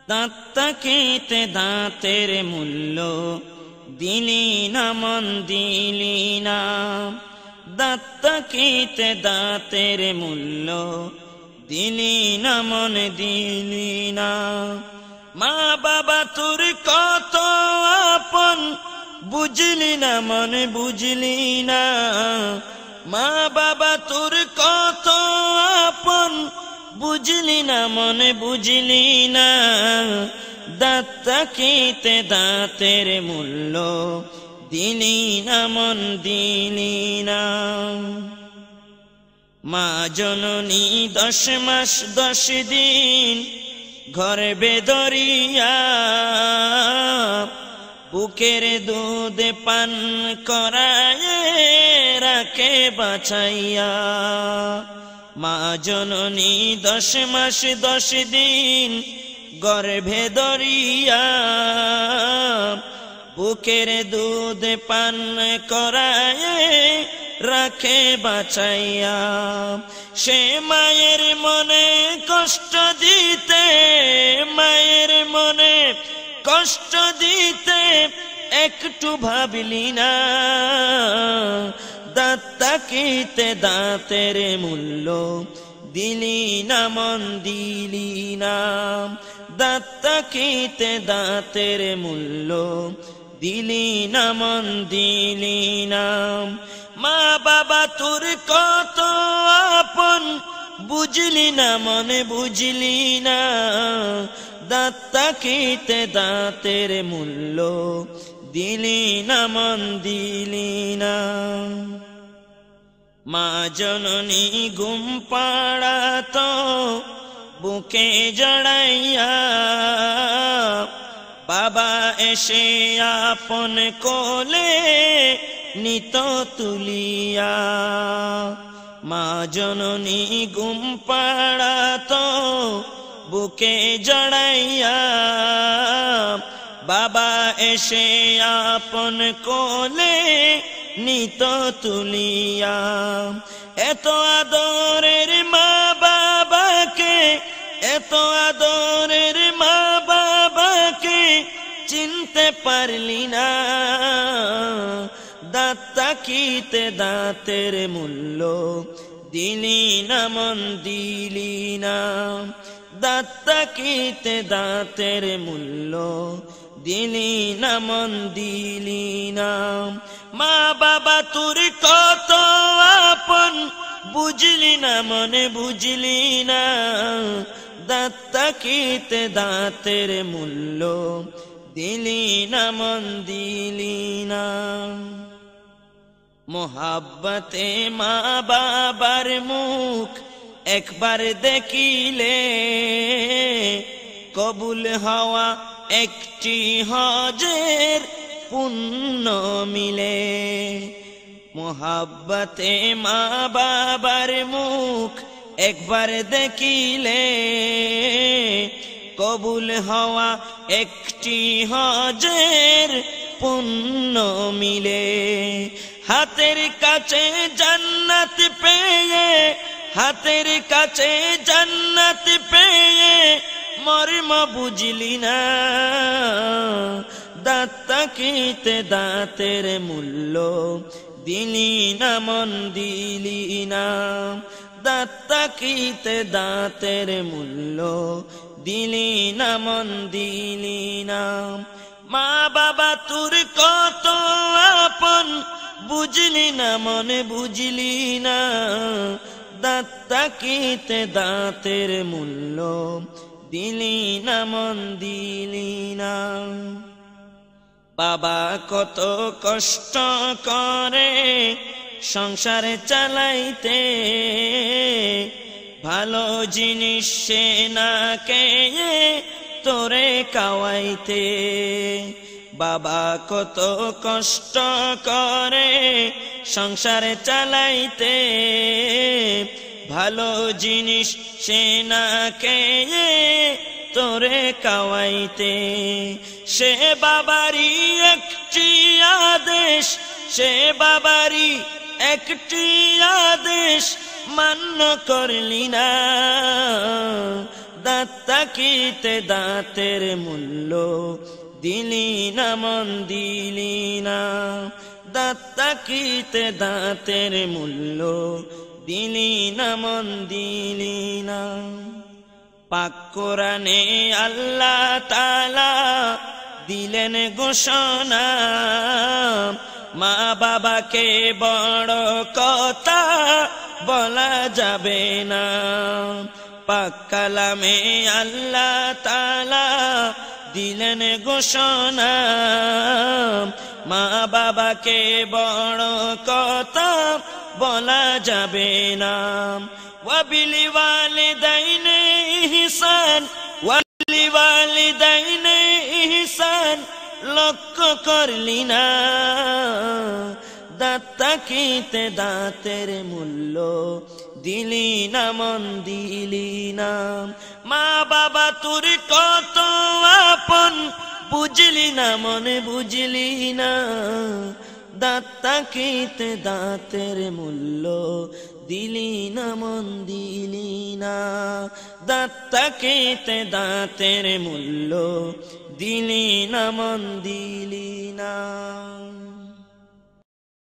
দাঁত তাকিতে দাঁতের মূল্য দিলি না মন দিলি না, দাঁত তাকিতে দাঁতের মূল্য দিলি না মন দিলি না। মা বাবা তোর কত আপন বুঝলি না মন বুঝলি না, মা বাবা তোর কত আপন বুঝলি না মনে বুঝলি না। দাঁত তাকিতে দাঁতের মূল্য দিলি না মন দিলি না। মা জননী 10 মাস 10 দিন গর্ভে ধরিয়া বুকের দুধ পান করায় রাখে বাঁচাইয়া। মা জননী 10 মাস 10 দিন গর্ভে ধরিয়া বুকের দুধ পান করায় রাখে বাঁচাইয়া। সে মায়ের মনে কষ্ট দিতে, মায়ের মনে কষ্ট দিতে একটু ভাবলি না। দাঁত তাকিতে দাঁতের মূল্য দিলি না মন দিলি না, দাঁত তাকিতে দাঁতের মূল্য দিলি না মন দিলি না। মা বাবা তোর কত আপন বুঝলি না মনে বুঝলি না, দাঁত তাকিতে দাঁতের মূল্য দিলি না মন দিলি না। মা জননী ঘুম পাড়াতো বুকে জড়াইয়া, বাবা এসে আপন কোলে নিত তুলিয়া। মা জননী ঘুম পাড়াতো বুকে জড়াইয়া, বাবা এসে আপন কোলে নিত তুলিয়া। এত আদরের মা বাবাকে, এত আদরের মা বাবাকে চিনতে পারলি না। দাঁত তাকিতে দাঁতের মূল্য দিলি না মন দিলি না, দাঁত তাকিতে দাঁতের মূল্য দিলি না মন দিলি না। মা বাবা তোর কত আপন বুঝলি না মনে বুঝলি না, দাঁত তাকিতে দাঁতের মূল্য দিলি না মন দিলি না। মোহাব্বতে মা বাবার মুখ একবার দেখিলে কবুল হওয়া একটি হজের পুণ্য মিলে। মোহাব্বতে মা বাবার মুখ একবার দেখিলে কবুল হওয়া একটি হজের পুণ্য মিলে। হাতের কাছে জান্নাত পেয়ে, হাতের কাছে জান্নাত পেয়ে মর্ম বুঝলি না। দাঁত তাকিতে দাঁতের মূল্য দিলি না মন দিলি না, দাঁত তাকিতে দাঁতের মূল্য দিলি না মন দিলি না। মা বাবা তোর কত আপন বুঝলি না মনে বুঝলি না, দাঁত তাকিতে দাঁতের মূল্য দিলি না মন দিলি না। বাবা কত কষ্ট করে সংসার চালাইতে, ভালো জিনিস সে না খেয়ে তোরে খাওয়াইতে। বাবা কত কষ্ট করে সংসার চালাইতে, ভালো জিনিস সে না খেয়ে তোরে খাওয়াইতে। সে বাবারই একটি আদেশ, সে বাবারই একটি আদেশ মান্য করলি না। দাঁত তাকিতে দাঁতের মূল্য দিলি না মন দিলি না, দাঁত তাকিতে দাঁতের মূল্য দিলি না মন দিলি না। পাক কোরআনে আল্লাহ তাআলা দিলেন ঘোষণা, মা বাবাকে বড় কথা বলা যাবে না। পাক কালামে আল্লাহ তাআলা দিলেন ঘোষণা, মা বাবাকে বড় কথা বলা যাবে না। ওয়াবিল ওয়ালিদাইনি ইহসান, ওয়াবিল ওয়ালিদাইনি ইহসান লক্ষ্য করলি না, দাঁত তাকিতে দাঁতের মূল্য দিলি না মন দিলি না। মা বাবা তোর কত আপন বুঝলি না মনে বুঝলি না, দাঁত তাকিতে দাঁতের মূল্য দিলি না মন দিলি না, দাঁত তাকিতে দাঁতের মূল্য দিলি না মন দিলি না।